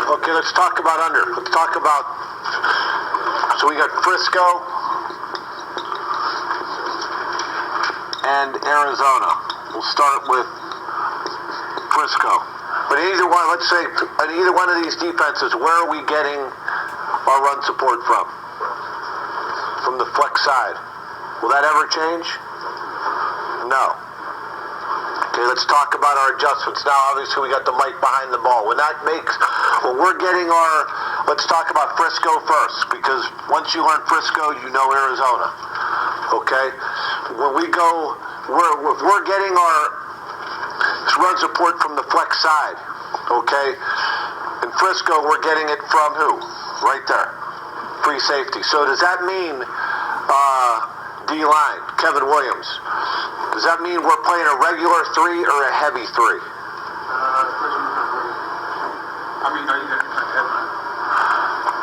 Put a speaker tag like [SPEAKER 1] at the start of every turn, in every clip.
[SPEAKER 1] Okay, let's talk about under. Let's talk about, so we got Frisco and Arizona. We'll start with Frisco. But either one, let's say, in either one of these defenses, where are we getting our run support from? From the flex side. Will that ever change? No. Okay, let's talk about our adjustments. Now, obviously, we got the mic behind the ball. When we're getting our, let's talk about Frisco first, because once you learn Frisco, you know Arizona. Okay? When we go, if we're getting our run support from the flex side, okay? In Frisco, we're getting it from who? Right there. Free safety. So does that mean D-line, Kevin Williams? Does that mean we're playing a regular 3 or a heavy 3?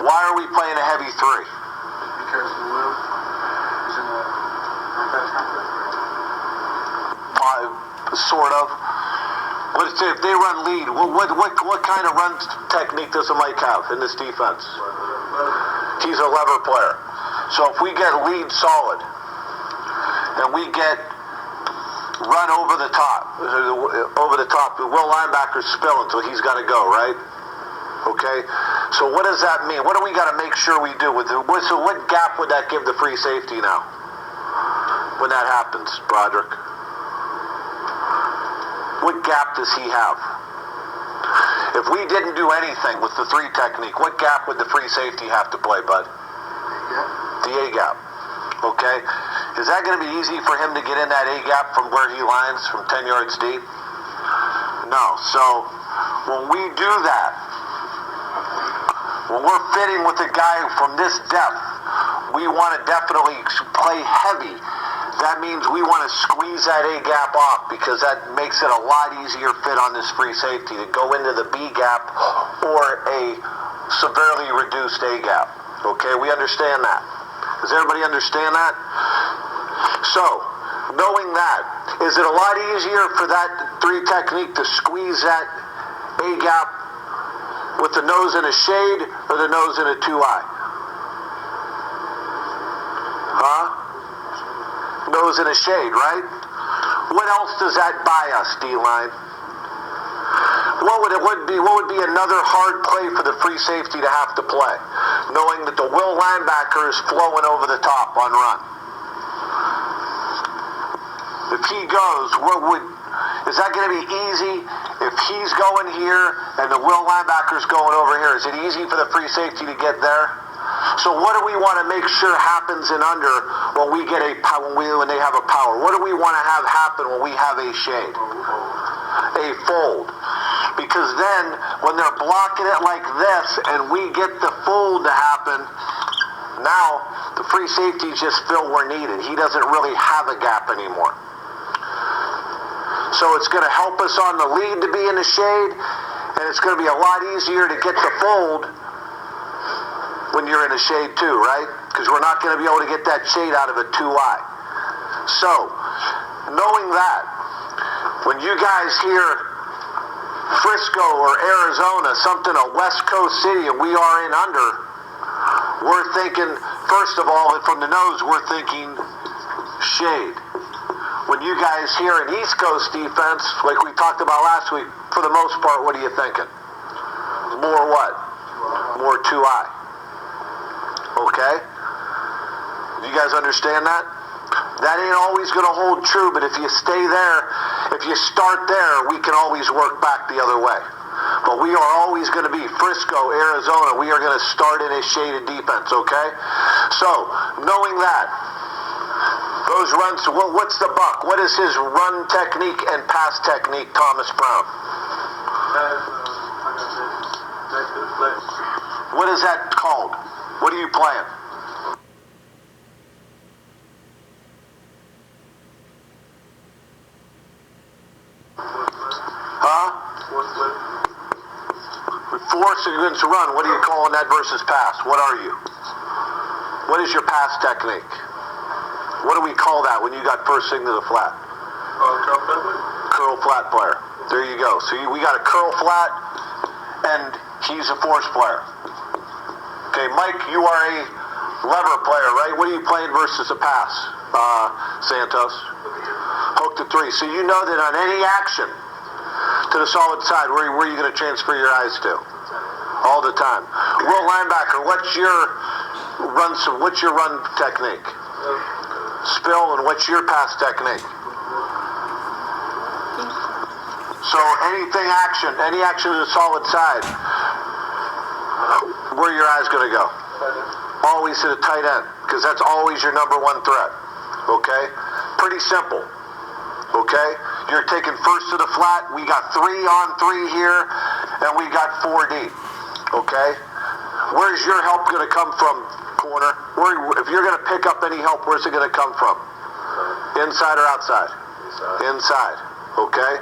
[SPEAKER 1] Why are we playing a heavy 3?
[SPEAKER 2] Because the Will is in a non-pass conflict.
[SPEAKER 1] Sort of. Let's say if they run lead, what kind of run technique does the Mike have in this defense? He's a lever player. So if we get lead solid and we get run over the top, the Will linebacker's spilling, so he's got to go, right? Okay? So what does that mean? What do we got to make sure we do with it? So what gap would that give the free safety now when that happens, Broderick? What gap does he have? If we didn't do anything with the 3 technique, what gap would the free safety have to play, bud? The A gap. Okay? Is that going to be easy for him to get in that A gap from where he lines, from 10 yards deep? No. So when we do that, when we're fitting with a guy from this depth, we want to definitely play heavy. That means we want to squeeze that A gap off, because that makes it a lot easier fit on this free safety to go into the B gap or a severely reduced A gap. Okay, we understand that. Does everybody understand that? So, knowing that, is it a lot easier for that 3 technique to squeeze that A gap with the nose in a shade or the nose in a 2-eye? Huh? Nose in a shade, right? What else does that buy us, D-line? What would be another hard play for the free safety to have to play, knowing that the Will linebacker is flowing over the top on run? If he goes, is that going to be easy? If he's going here and the Will linebacker's going over here, is it easy for the free safety to get there? So what do we want to make sure happens in under when we get when they have a power? What do we want to have happen when we have a shade? A fold. Because then when they're blocking it like this and we get the fold to happen, now the free safeties just fill where needed. He doesn't really have a gap anymore. So it's going to help us on the lead to be in the shade, and it's going to be a lot easier to get the fold when you're in a shade too, right? Because we're not going to be able to get that shade out of a 2-eye. So, knowing that, when you guys hear Frisco or Arizona, something a West Coast city, and we are in under, we're thinking, first of all, from the nose, we're thinking shade. When you guys hear an East Coast defense, like we talked about last week, for the most part, what are you thinking? More what? More 2-eye. Okay? You guys understand that? That ain't always going to hold true, but if you stay there, if you start there, we can always work back the other way. But we are always going to be Frisco, Arizona. We are going to start in a shaded defense, okay? So, knowing that, those runs, what's the buck? What is his run technique and pass technique, Thomas Brown? What is that called? What are you playing? Huh? Force against run. What are you calling that versus pass? What are you? What is your pass technique? What do we call that when you got first thing to the flat?
[SPEAKER 2] Curl flat player.
[SPEAKER 1] Curl flat player. There you go. So we got a curl flat, and He's a force player. Okay, Mike, you are a lever player, right? What are you playing versus a pass, Santos? Hook to 3. So you know that on any action to the solid side, where are you going to transfer your eyes to? All the time. Will linebacker, what's your run technique? Spill, and what's your pass technique? So any action to the solid side, where are your eyes going to go? Always to the tight end, because that's always your number one threat. Okay? Pretty simple. Okay? You're taking first to the flat. We got 3 on 3 here, and we got 4 deep. Okay? Where's your help going to come from, corner? If you're going to pick up any help, where's it going to come from? Inside or outside? Inside. Okay?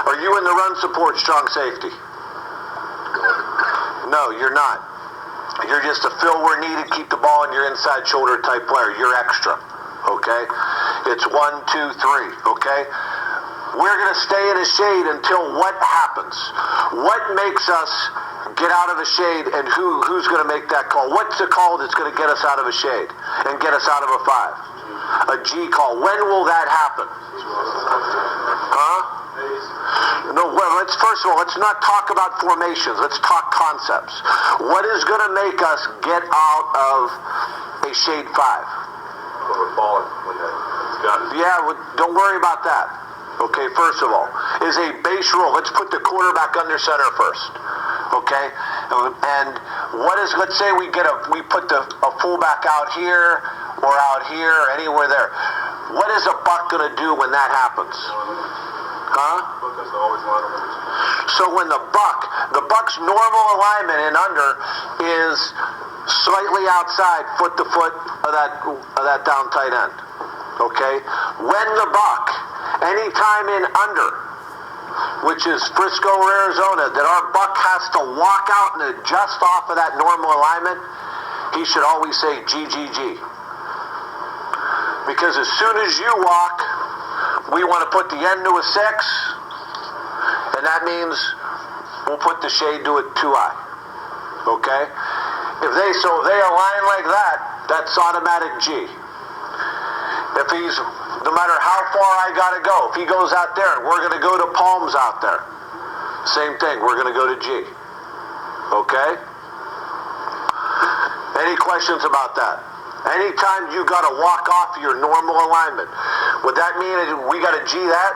[SPEAKER 1] Are you in the run support strong safety? No, you're not. You're just a fill where needed, keep the ball in your inside shoulder type player. You're extra. Okay? It's 1, 2, 3. Okay? We're going to stay in a shade until what happens? What makes us get out of a shade, and who's going to make that call? What's the call that's going to get us out of a shade and get us out of a 5? A G call. When will that happen? Huh? No, well, first of all, let's not talk about formations. Let's talk concepts. What is going to make us get out of a shade 5? Yeah, don't worry about that. Okay, first of all, is a base roll. Let's put the quarterback under center first. Okay, and what is? Let's say we put a fullback out here or out here, or anywhere there. What is a buck going to do when that happens? Huh? So when the buck's normal alignment and under is slightly outside, foot to foot of that down tight end. Okay? When the buck, anytime in under, which is Frisco or Arizona, that our buck has to walk out and adjust off of that normal alignment, he should always say GGG. Because as soon as you walk, we want to put the end to a 6, and that means we'll put the shade to a 2-eye. Okay? If they align like that, that's automatic G. If no matter how far I gotta go, if he goes out there and we're gonna go to palms out there, same thing, we're gonna go to G. Okay? Any questions about that? Anytime you gotta walk off your normal alignment, would that mean we gotta G that?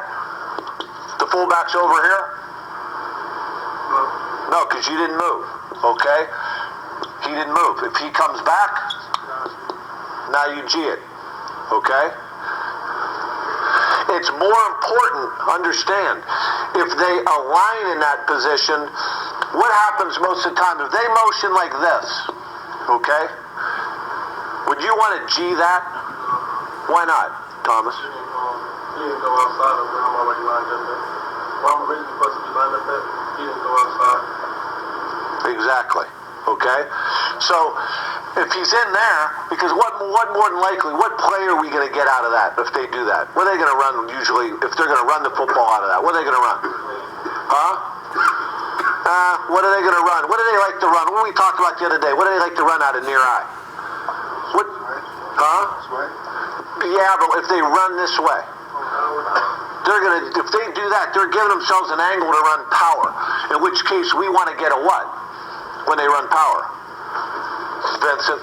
[SPEAKER 1] The fullback's over here? No, because you didn't move. Okay? He didn't move. If he comes back, now you G it. Okay? It's more important, understand, if they align in that position, what happens most of the time? If they motion like this, okay? Would you want to G that? Why not, Thomas?
[SPEAKER 2] He didn't go outside of where I'm already lined up at. Where I'm originally supposed to be lined up at, he didn't go outside.
[SPEAKER 1] Exactly. Okay? So, if he's in there, because what more than likely, what play are we going to get out of that if they do that? What are they going to run usually, if they're going to run the football out of that? What are they going to run? Huh? What are they going to run? What do they like to run? What we talked about the other day, what do they like to run out of near eye? What? Huh? Yeah, but if they run this way, if they do that, they're giving themselves an angle to run power, in which case we want to get a what when they run power? Vincent,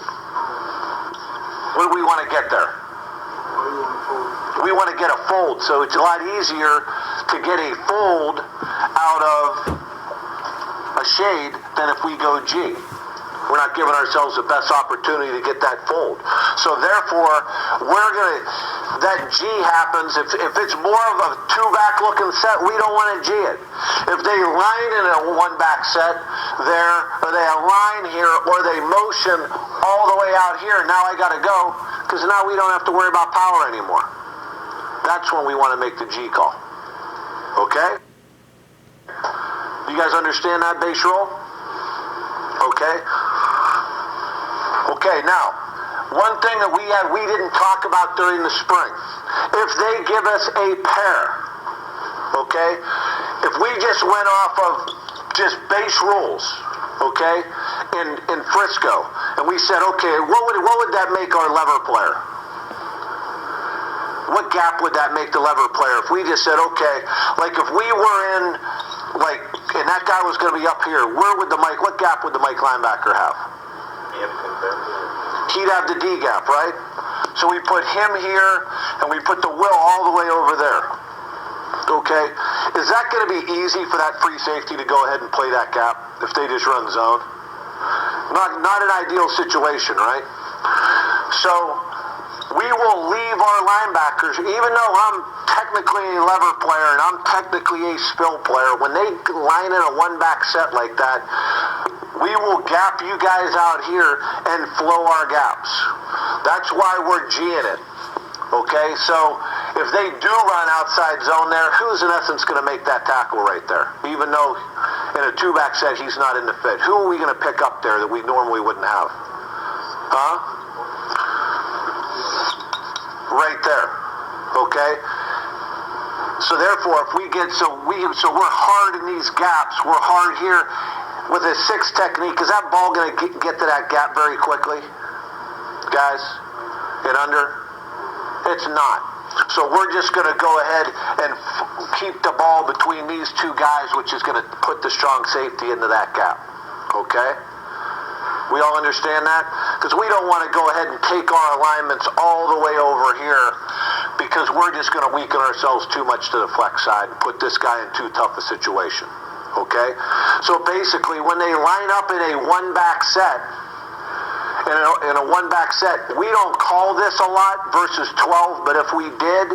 [SPEAKER 1] what do we want to get there? We want to get a fold, so it's a lot easier to get a fold out of a shade than if we go G. We're not giving ourselves the best opportunity to get that fold. So therefore, that G happens, if it's more of a 2-back looking set, we don't want to G it. If they line in a 1-back set there, or they align here, or they motion all the way out here, now I got to go, because now we don't have to worry about power anymore. That's when we want to make the G call. Okay? You guys understand that base roll? Okay? Okay, now, one thing that we didn't talk about during the spring. If they give us a pair, okay? If we just went off of just base rules, okay, in Frisco, and we said, okay, what would that make our lever player? What gap would that make the lever player if we just said, okay, like if we were in, like, and that guy was going to be up here, what gap would the Mike linebacker have? He'd have the D gap, right? So we put him here, and we put the Will all the way over there. Okay? Is that going to be easy for that free safety to go ahead and play that gap if they just run zone? Not an ideal situation, right? So we will leave our linebackers, even though I'm technically a lever player and I'm technically a spill player, when they line in a one-back set like that, we will gap you guys out here and flow our gaps. That's why we're G'ing it. Okay, so if they do run outside zone there, who's in essence going to make that tackle right there? Even though in a two-back set he's not in the fit. Who are we going to pick up there that we normally wouldn't have? Huh? Right there. Okay? So therefore, if we get, so we're hard in these gaps, we're hard here with a 6 technique. Is that ball going to get to that gap very quickly? Guys? Get under? It's not. So we're just going to go ahead and keep the ball between these two guys, which is going to put the strong safety into that gap. Okay? We all understand that? Because we don't want to go ahead and take our alignments all the way over here because we're just going to weaken ourselves too much to the flex side and put this guy in too tough a situation. Okay? So basically, when they line up in a one-back set, in a one-back set, we don't call this a lot versus 12, but if we did,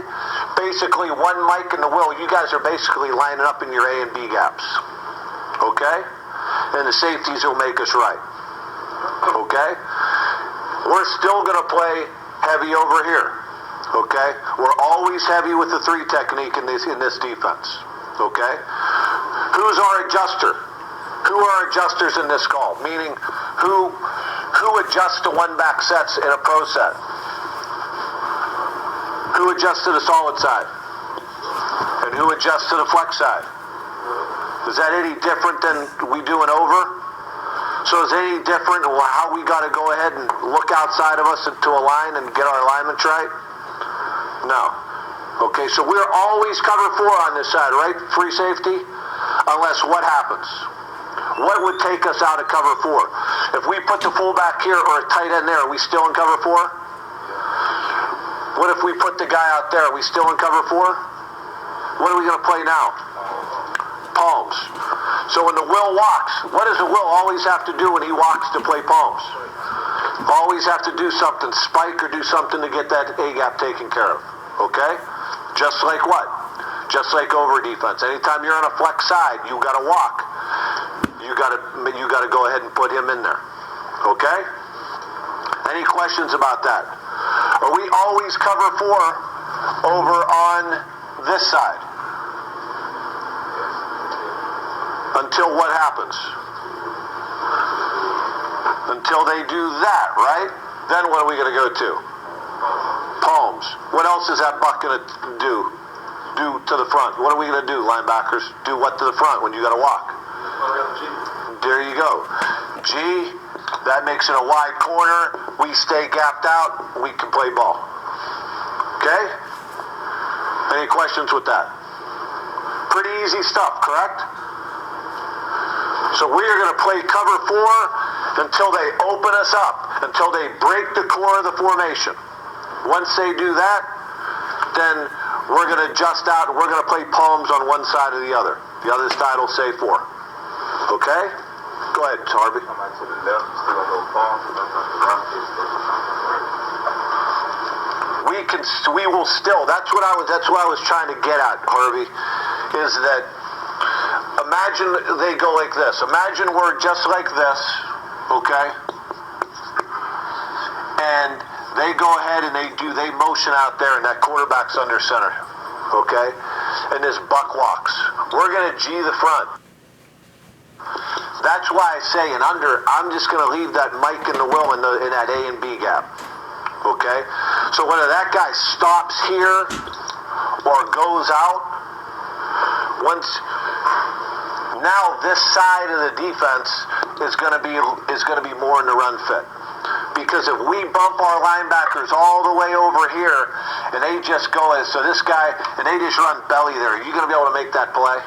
[SPEAKER 1] basically one Mike and the Will, you guys are basically lining up in your A and B gaps. Okay? And the safeties will make us right. Okay? We're still going to play heavy over here. Okay? We're always heavy with the 3 technique in this defense. Okay? Who's our adjuster? Who are adjusters in this call? Meaning, who adjusts to one-back sets in a pro set? Who adjusts to the solid side? And who adjusts to the flex side? Is that any different than we do an over? So is it any different how we got to go ahead and look outside of us to align and get our alignments right? No. Okay, so we're always cover 4 on this side, right? Free safety? Unless what happens? What would take us out of cover 4? If we put the fullback here or a tight end there, are we still in cover 4? What if we put the guy out there? Are we still in cover 4? What are we going to play now? Palms. So when the Will walks, what does the Will always have to do when he walks to play palms? Always have to do something, spike or do something to get that A-gap taken care of. Okay? Just like what? Just like over defense. Anytime you're on a flex side, you got to walk. You got to go ahead and put him in there. Okay? Any questions about that? Are we always cover 4 over on this side? Until what happens? Until they do that, right? Then what are we going to go to? Palms. What else is that buck going to do? Do to the front. What are we going to do, linebackers? Do what to the front when you got to walk? There you go. G, that makes it a wide corner. We stay gapped out. We can play ball. Okay? Any questions with that? Pretty easy stuff, correct? So we are going to play cover 4 until they open us up, until they break the core of the formation. Once they do that, then we're going to adjust out and we're going to play palms on one side or the other. The other side will say 4. Okay? Go ahead, Harvey. We will still, that's what I was trying to get at, Harvey, is that imagine they go like this. Imagine we're just like this, okay? And they go ahead and they motion out there and that quarterback's under center, okay? And this buck walks. We're going to G the front. That's why I say in under, I'm just going to leave that Mike and the Will in that A and B gap, okay? So whether that guy stops here or goes out, once now this side of the defense is going to be more in the run fit. Because if we bump our linebackers all the way over here, and they just go as so this guy, and they just run belly there, are you going to be able to make that play?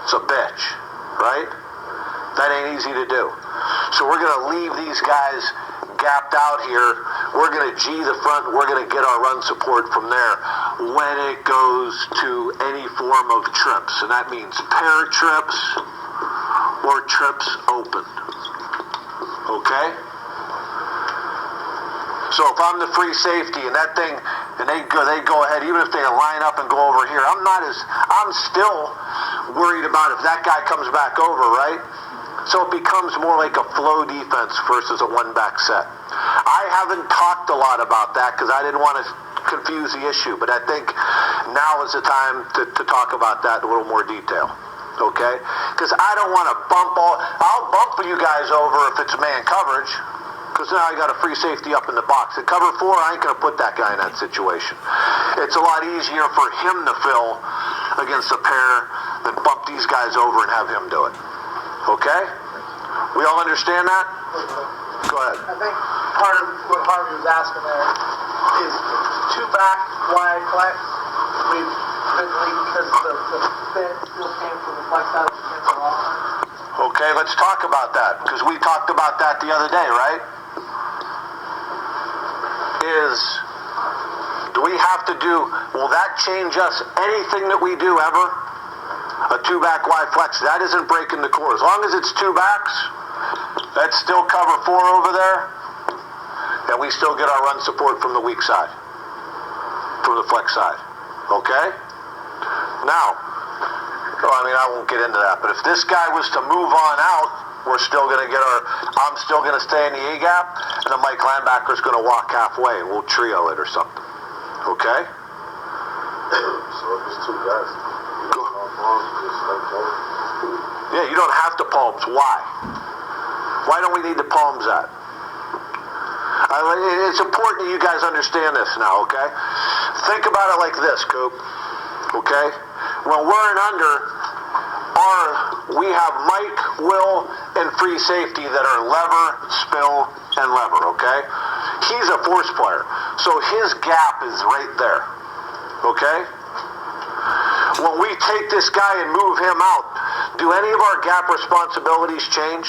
[SPEAKER 1] It's a bitch, right? That ain't easy to do. So we're going to leave these guys gapped out here. We're going to G the front. We're going to get our run support from there when it goes to any form of trips. And that means pair trips or trips open. Okay? So if I'm the free safety and that thing, and they go ahead, even if they line up and go over here, I'm still worried about if that guy comes back over, right? So it becomes more like a flow defense versus a one-back set. I haven't talked a lot about that because I didn't want to confuse the issue, but I think now is the time to talk about that in a little more detail. Okay? Because I don't want to I'll bump you guys over if it's man coverage. Because now I got a free safety up in the box. At cover 4, I ain't going to put that guy in that situation. It's a lot easier for him to fill against a pair than bump these guys over and have him do it. Okay? We all understand that? Go ahead.
[SPEAKER 3] I think part of what Harvey was asking there is 2 back, wide flex. We've been leading because the fit still came from the flex out of the cancel off.
[SPEAKER 1] Okay, let's talk about that. Because we talked about that the other day, right? Will that change us anything that we do ever? A 2-back wide flex, that isn't breaking the core. As long as it's 2 backs, that's still cover 4 over there, and we still get our run support from the weak side, from the flex side. Okay? Now, I won't get into that, but if this guy was to move on out, I'm still going to stay in the A gap, and the Mike linebacker's going to walk halfway, and we'll trio it or something. Okay?
[SPEAKER 2] So if it's 2 guys,
[SPEAKER 1] yeah, you don't have to palms. Why? Why don't we need the palms at? It's important that you guys understand this now, okay? Think about it like this, Coop. Okay? When we're in under, we have Mike, Will, and free safety that are lever, spill, and lever, okay? He's a force player, so his gap is right there, okay? When we take this guy and move him out, do any of our gap responsibilities change?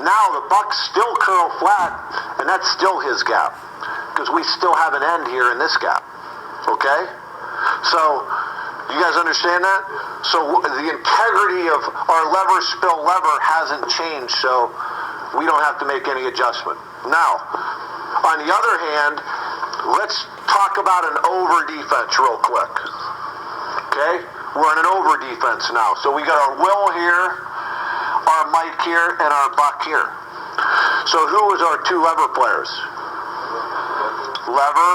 [SPEAKER 1] Now the Bucks still curl flat, and that's still his gap, because we still have an end here in this gap, okay? So, you guys understand that? So the integrity of our lever, spill, lever hasn't changed, so we don't have to make any adjustment. Now, on the other hand, let's talk about an over defense real quick. Okay? We're in an over defense now. So we got our Will here, our Mike here, and our Buck here. So who is our 2 lever players? Lever,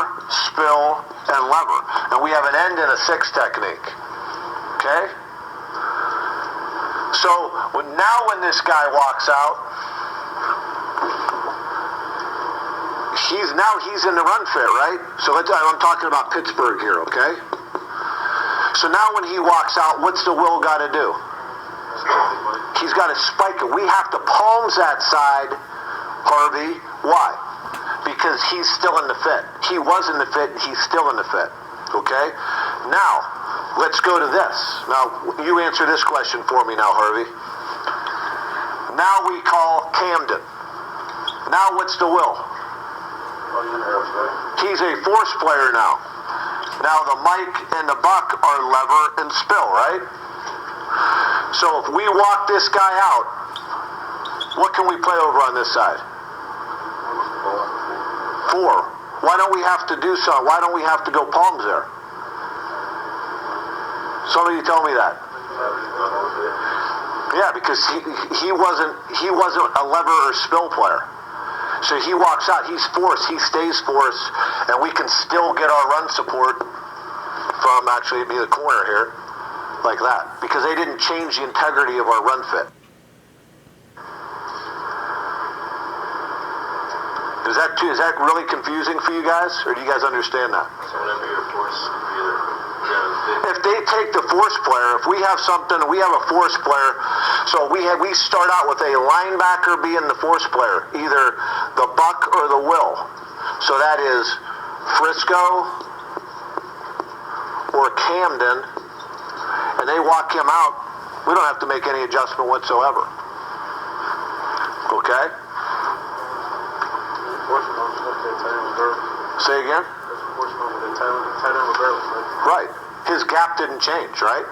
[SPEAKER 1] spill, and lever. And we have an end and a 6 technique. Okay? So now when this guy walks out, he's in the run fit, right? So I'm talking about Pittsburgh here, okay? So now when he walks out, what's the Will got to do? He's got to spike it. We have to palms that side, Harvey. Why? Because he's still in the fit. He was in the fit, and he's still in the fit. Okay? Now, let's go to this. Now, you answer this question for me now, Harvey. Now we call Camden. Now what's the Will? He's a force player now. Now the Mike and the Buck are lever and spill, right? So if we walk this guy out, what can we play over on this side? 4. Why don't we have to do so? Why don't we have to go palms there? Somebody tell me that. Yeah, because he wasn't a lever or spill player. So he walks out, he's force, he stays force, and we can still get our run support from actually be the corner here, like that. Because they didn't change the integrity of our run fit. Is that really confusing for you guys, or do you guys understand that?
[SPEAKER 2] So whenever you're forced,
[SPEAKER 1] If they take the force player, if we have something, we have a force player, so we start out with a linebacker being the force player, either the Buck or the Will. So that is Frisco or Camden, and they walk him out. We don't have to make any adjustment whatsoever. Okay? Say again? Right. His gap didn't change, right?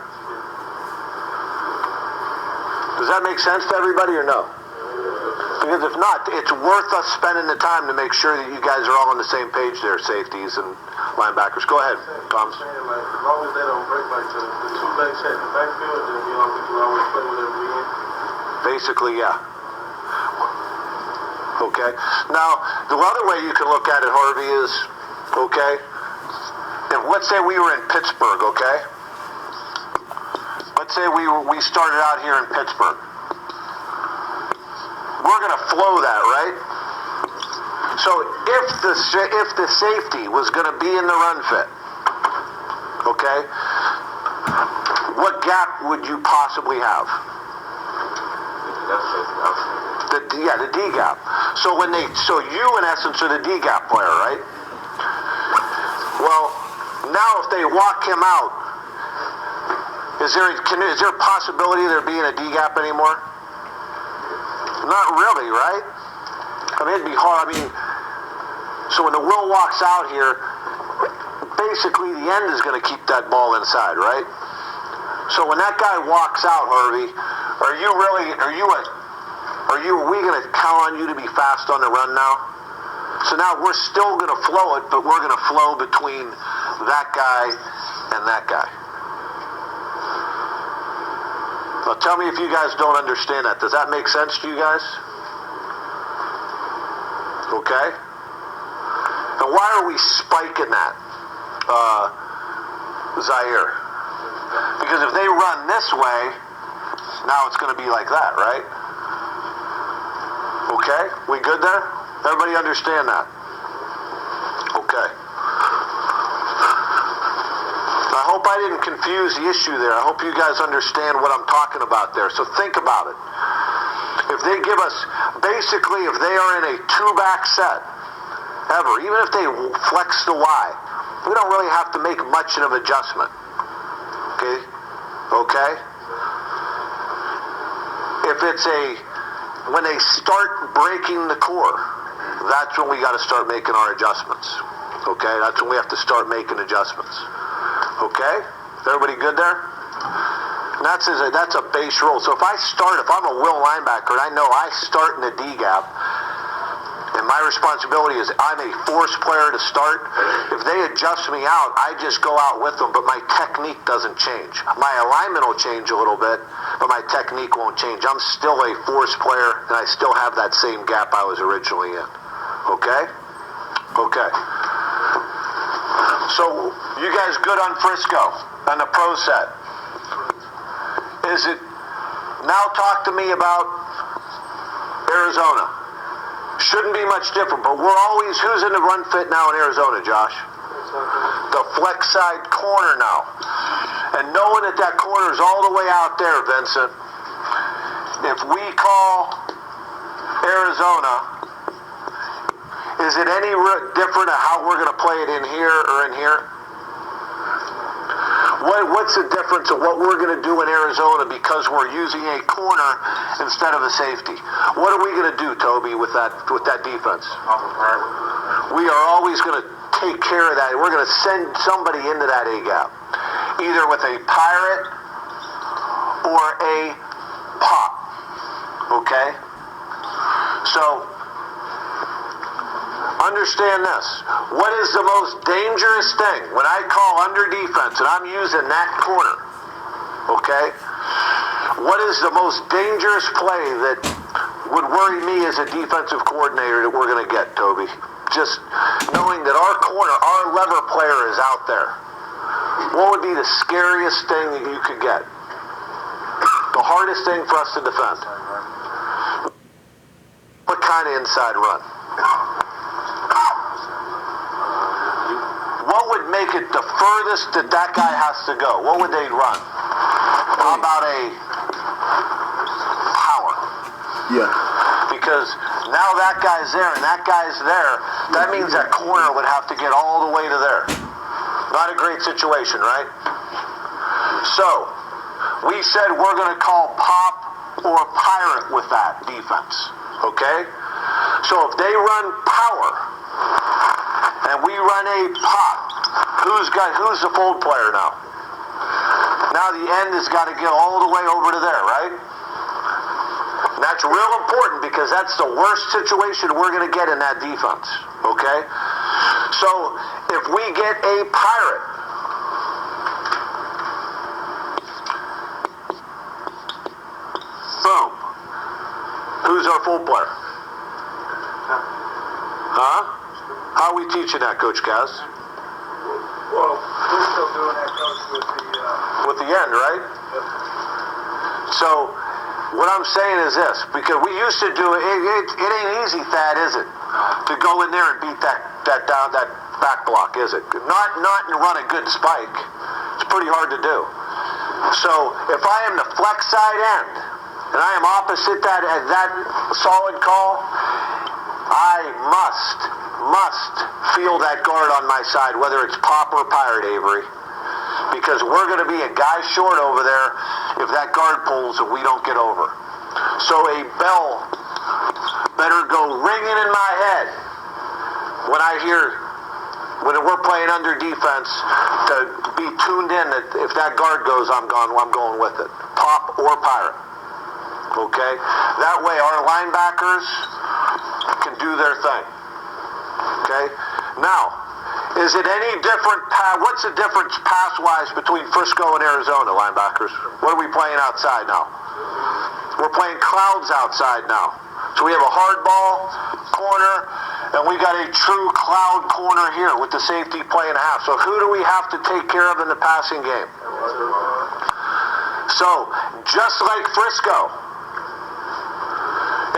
[SPEAKER 1] Does that make sense to everybody or no? Because if not, it's worth us spending the time to make sure that you guys are all on the same page there, safeties and linebackers. Go ahead, Tom.
[SPEAKER 2] As long as they don't break like the two back check the backfield, then we can always play whatever we in.
[SPEAKER 1] Basically, yeah. Okay. Now, the other way you can look at it, Harvey, is, okay, if let's say we were in Pittsburgh, okay? Let's say we started out here in Pittsburgh. We're going to flow that, right? So if the safety was going to be in the run fit, okay, what gap would you possibly have? The D gap. So you in essence are the D gap player, right? Well, now if they walk him out, is there a possibility of there being a D gap anymore? Not really, right? I mean, it'd be hard. I mean, so when the Will walks out here, basically the end is going to keep that ball inside, right? So when that guy walks out, Harvey, are we going to count on you to be fast on the run now? So now we're still going to flow it, but we're going to flow between that guy and that guy. Now tell me if you guys don't understand that. Does that make sense to you guys? Okay? And why are we spiking that, Zaire? Because if they run this way, now it's going to be like that, right? Okay? We good there? Everybody understand that? Okay. I hope I didn't confuse the issue there. I hope you guys understand what I'm talking about there. So think about it. If they give us, basically, if they are in a two-back set, ever, even if they flex the Y, we don't really have to make much of an adjustment. Okay? Okay? If it's when they start breaking the core, that's when we got to start making our adjustments. Okay? That's when we have to start making adjustments. Okay? Everybody good there? And that's a base rule. So if I'm a Will linebacker and I know I start in the D gap, and my responsibility is I'm a force player to start, if they adjust me out, I just go out with them, but my technique doesn't change. My alignment will change a little bit, but my technique won't change. I'm still a force player, and I still have that same gap I was originally in. Okay? Okay. So, you guys good on Frisco, on the pro set? Is it, now talk to me about Arizona. Shouldn't be much different, but who's in the run fit now in Arizona, Josh? The flex side corner now. And knowing that corner is all the way out there, Vincent, if we call Arizona, is it any different of how we're going to play it in here or in here? What's the difference of what we're going to do in Arizona because we're using a corner instead of a safety? What are we going to do, Toby, with that defense? We are always going to take care of that. We're going to send somebody into that A gap, either with a pirate or a pop. Okay? So, understand this. What is the most dangerous thing when I call under defense and I'm using that corner? Okay? What is the most dangerous play that would worry me as a defensive coordinator that we're going to get, Toby? Just knowing that our corner, our lever player is out there. What would be the scariest thing that you could get? The hardest thing for us to defend? What kind of inside run? What would would make it the furthest that that guy has to go? What would they run? How about a power?
[SPEAKER 4] Yeah.
[SPEAKER 1] Because now that guy's there and that guy's there, that means that corner would have to get all the way to there. Not a great situation, right? So, we said we're going to call pop or pirate with that defense, okay? So if they run power and we run a pop, who's the fold player now? Now the end has got to get all the way over to there, right? And that's real important because that's the worst situation we're going to get in that defense, okay? So if we get a pirate, boom, who's our full player? Huh? How are we teaching that, Coach Kaz?
[SPEAKER 2] Well, we're still doing that, Coach,
[SPEAKER 1] With the end, right?
[SPEAKER 2] Yep.
[SPEAKER 1] So, what I'm saying is this, because we used to do it, it ain't easy, Thad, is it? To go in there and beat that back block, is it? Not run a good spike. It's pretty hard to do. So, if I am the flex side end, and I am opposite that solid call, I must feel that guard on my side, whether it's pop or pirate, Avery. Because we're going to be a guy short over there if that guard pulls and we don't get over. So a bell better go ringing in my head when we're playing under defense, to be tuned in that if that guard goes, I'm going with it. Pop or pirate. Okay? That way our linebackers can do their thing. Okay? Now, is it any different? What's the difference pass-wise between Frisco and Arizona linebackers? What are we playing outside now? We're playing clouds outside now. So we have a hard ball corner, and we got a true cloud corner here with the safety playing a half. So who do we have to take care of in the passing game? So, just like Frisco,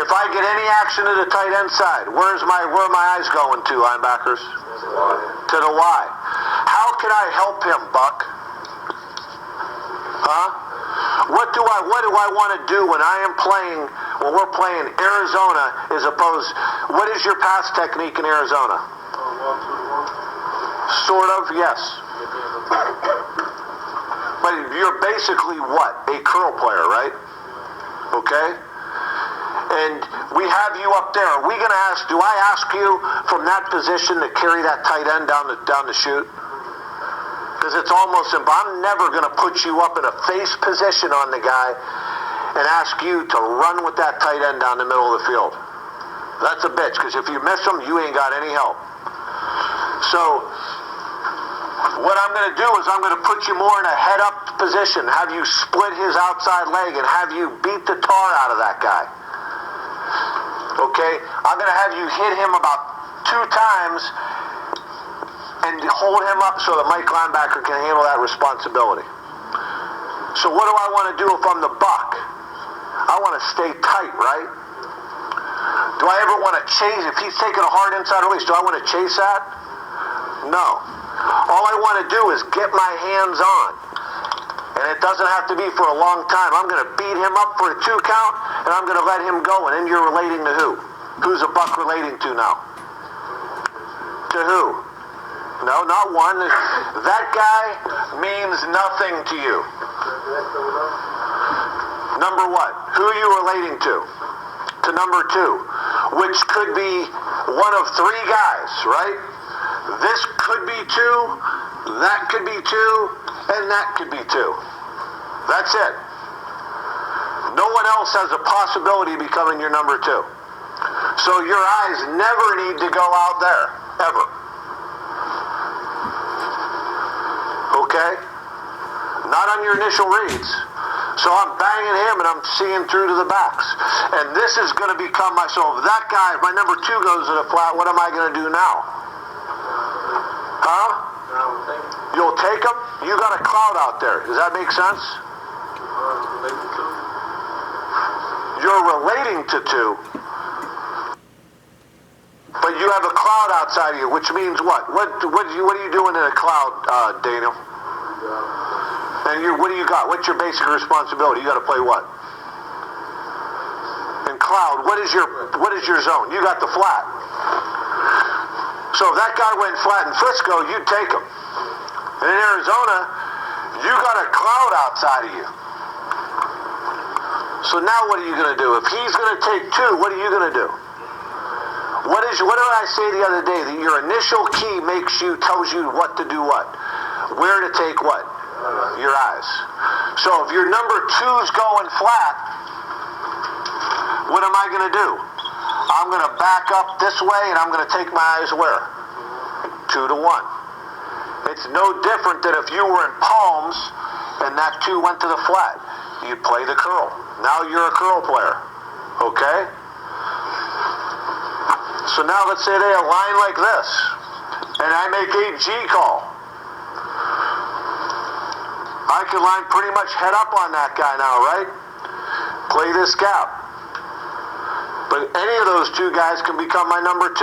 [SPEAKER 1] if I get any action to the tight end side, where are my eyes going to, linebackers? To the Y. How can I help him, Buck? Huh? What do I want to do when we're playing Arizona as opposed, what is your pass technique in Arizona?
[SPEAKER 2] 1-2-1.
[SPEAKER 1] Sort of, yes. But you're basically what? A curl player, right? Okay? And we have you up there. Are we going to do I ask you from that position to carry that tight end down the chute? Because it's almost simple. I'm never going to put you up in a face position on the guy and ask you to run with that tight end down the middle of the field. That's a bitch, because if you miss him, you ain't got any help. So, what I'm going to do is I'm going to put you more in a head-up position, have you split his outside leg, and have you beat the tar out of that guy. Okay? I'm going to have you hit him about 2 times and hold him up so the Mike linebacker can handle that responsibility. So what do I want to do if I'm the Buck? I want to stay tight, right? Do I ever want to chase? If he's taking a hard inside release, do I want to chase that? No. All I want to do is get my hands on. And it doesn't have to be for a long time. I'm going to beat him up for a 2 count, and I'm going to let him go. And then you're relating to who? Who's a Buck relating to now? To who? No, not one. That guy means nothing to you. Number what? Who are you relating to? To number 2, which could be one of 3 guys, right? This could be 2, that could be 2, and that could be 2. That's it. No one else has a possibility of becoming your number 2. So your eyes never need to go out there, ever. Okay? Not on your initial reads. So I'm banging him and I'm seeing through to the backs. And this is going to become my, so if that guy, if my number 2 goes to the flat, what am I going to do now? Huh? You'll take him? You got a cloud out there. Does that make sense? You're relating to 2. But you you have a cloud outside of you, which means what? What are you doing in a cloud, Daniel? And what do you got? What's your basic responsibility? You got to play what? In cloud, what is your zone? You got the flat. So if that guy went flat in Frisco, you'd take him. And in Arizona, you got a cloud outside of you. So now what are you going to do? If he's going to take two, what are you going to do? What did I say the other day? That your initial key tells you what to do what? Where to take what? Your eyes. So if your number two's going flat, what am I going to do? I'm going to back up this way and I'm going to take my eyes where? 2 to 1. It's no different than if you were in palms and that 2 went to the flat. You play the curl. Now you're a curl player. Okay? So now let's say they align like this. And I make a G call. I can line pretty much head up on that guy now, right? Play this gap. But any of those two guys can become my number 2.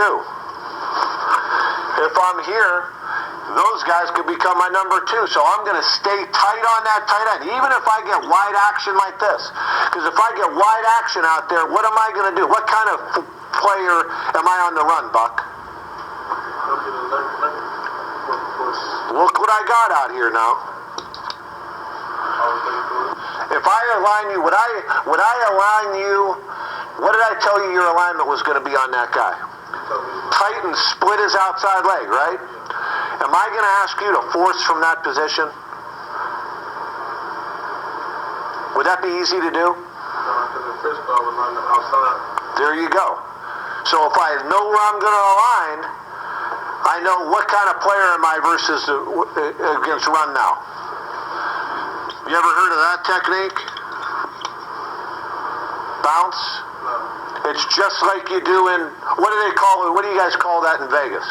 [SPEAKER 1] If I'm here, those guys could become my number 2. So I'm going to stay tight on that tight end, even if I get wide action like this. Because if I get wide action out there, what am I going to do? What kind of player am I on the run, Buck? Look what I got out here now. If I align you, would I align you? What did I tell you your alignment was going to be on that guy? Tight and split his outside leg, right? Am I going to ask you to force from that position? Would that be easy to do? There you go. So if I know where I'm going to align, I know what kind of player am I versus against run now. You ever heard of that technique? Bounce? It's just like you do in, what do you guys call that in Vegas?